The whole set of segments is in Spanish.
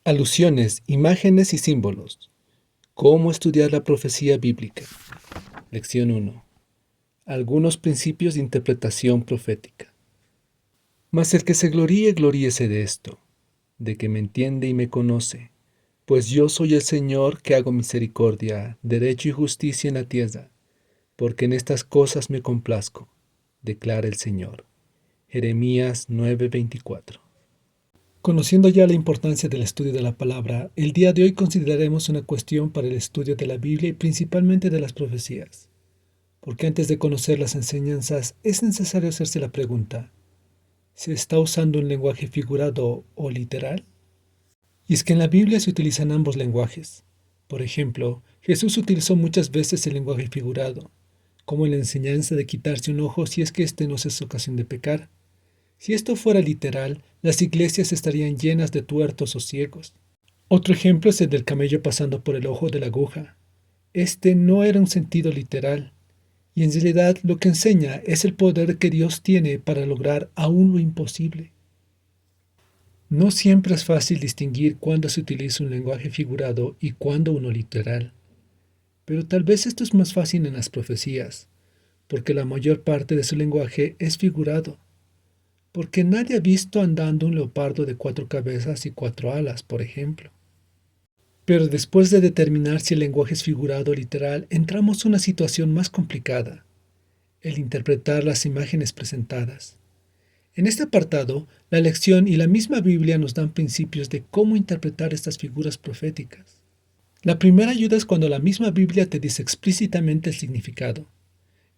Alusiones, imágenes y símbolos. ¿Cómo estudiar la profecía bíblica? Lección 1. Algunos principios de interpretación profética. Mas el que se gloríe, gloríese de esto, de que me entiende y me conoce, pues yo soy el Señor que hago misericordia, derecho y justicia en la tierra, porque en estas cosas me complazco, declara el Señor. Jeremías 9:24. Conociendo ya la importancia del estudio de la palabra, el día de hoy consideraremos una cuestión para el estudio de la Biblia y principalmente de las profecías. Porque antes de conocer las enseñanzas es necesario hacerse la pregunta, ¿se está usando un lenguaje figurado o literal? Y es que en la Biblia se utilizan ambos lenguajes. Por ejemplo, Jesús utilizó muchas veces el lenguaje figurado, como en la enseñanza de quitarse un ojo si es que éste no es ocasión de pecar. Si esto fuera literal, las iglesias estarían llenas de tuertos o ciegos. Otro ejemplo es el del camello pasando por el ojo de la aguja. Este no era un sentido literal, y en realidad lo que enseña es el poder que Dios tiene para lograr aún lo imposible. No siempre es fácil distinguir cuándo se utiliza un lenguaje figurado y cuándo uno literal, pero tal vez esto es más fácil en las profecías, porque la mayor parte de su lenguaje es figurado. Porque nadie ha visto andando un leopardo de 4 cabezas y 4 alas, por ejemplo. Pero después de determinar si el lenguaje es figurado o literal, entramos a una situación más complicada, el interpretar las imágenes presentadas. En este apartado, la lección y la misma Biblia nos dan principios de cómo interpretar estas figuras proféticas. La primera ayuda es cuando la misma Biblia te dice explícitamente el significado.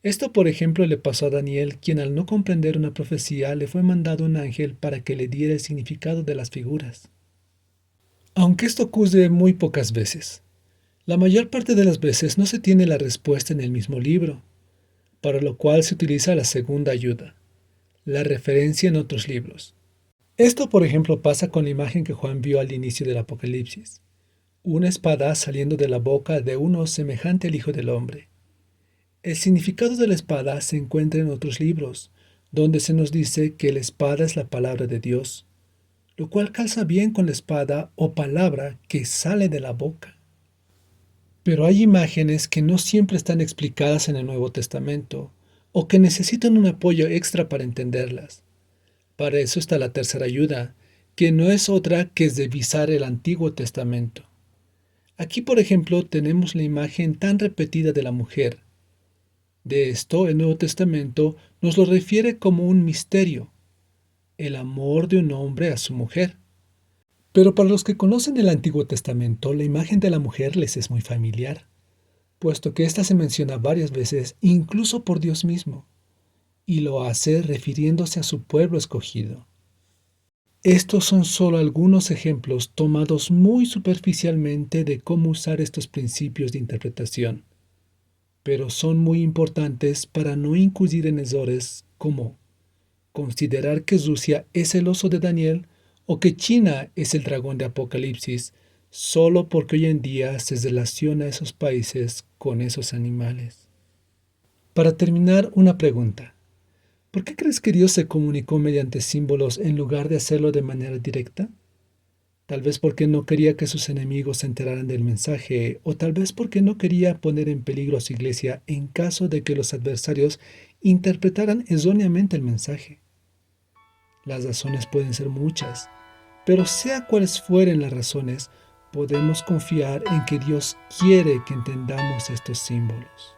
Esto, por ejemplo, le pasó a Daniel, quien al no comprender una profecía le fue mandado un ángel para que le diera el significado de las figuras. Aunque esto ocurre muy pocas veces, la mayor parte de las veces no se tiene la respuesta en el mismo libro, para lo cual se utiliza la segunda ayuda, la referencia en otros libros. Esto, por ejemplo, pasa con la imagen que Juan vio al inicio del Apocalipsis, una espada saliendo de la boca de uno semejante al Hijo del Hombre. El significado de la espada se encuentra en otros libros, donde se nos dice que la espada es la palabra de Dios, lo cual calza bien con la espada o palabra que sale de la boca. Pero hay imágenes que no siempre están explicadas en el Nuevo Testamento, o que necesitan un apoyo extra para entenderlas. Para eso está la tercera ayuda, que no es otra que revisar el Antiguo Testamento. Aquí, por ejemplo, tenemos la imagen tan repetida de la mujer. De esto el Nuevo Testamento nos lo refiere como un misterio, el amor de un hombre a su mujer. Pero para los que conocen el Antiguo Testamento, la imagen de la mujer les es muy familiar, puesto que ésta se menciona varias veces, incluso por Dios mismo, y lo hace refiriéndose a su pueblo escogido. Estos son solo algunos ejemplos tomados muy superficialmente de cómo usar estos principios de interpretación, pero son muy importantes para no incurrir en errores como considerar que Rusia es el oso de Daniel o que China es el dragón de Apocalipsis, solo porque hoy en día se relaciona a esos países con esos animales. Para terminar, una pregunta. ¿Por qué crees que Dios se comunicó mediante símbolos en lugar de hacerlo de manera directa? Tal vez porque no quería que sus enemigos se enteraran del mensaje, o tal vez porque no quería poner en peligro a su iglesia en caso de que los adversarios interpretaran erróneamente el mensaje. Las razones pueden ser muchas, pero sea cuales fueren las razones, podemos confiar en que Dios quiere que entendamos estos símbolos.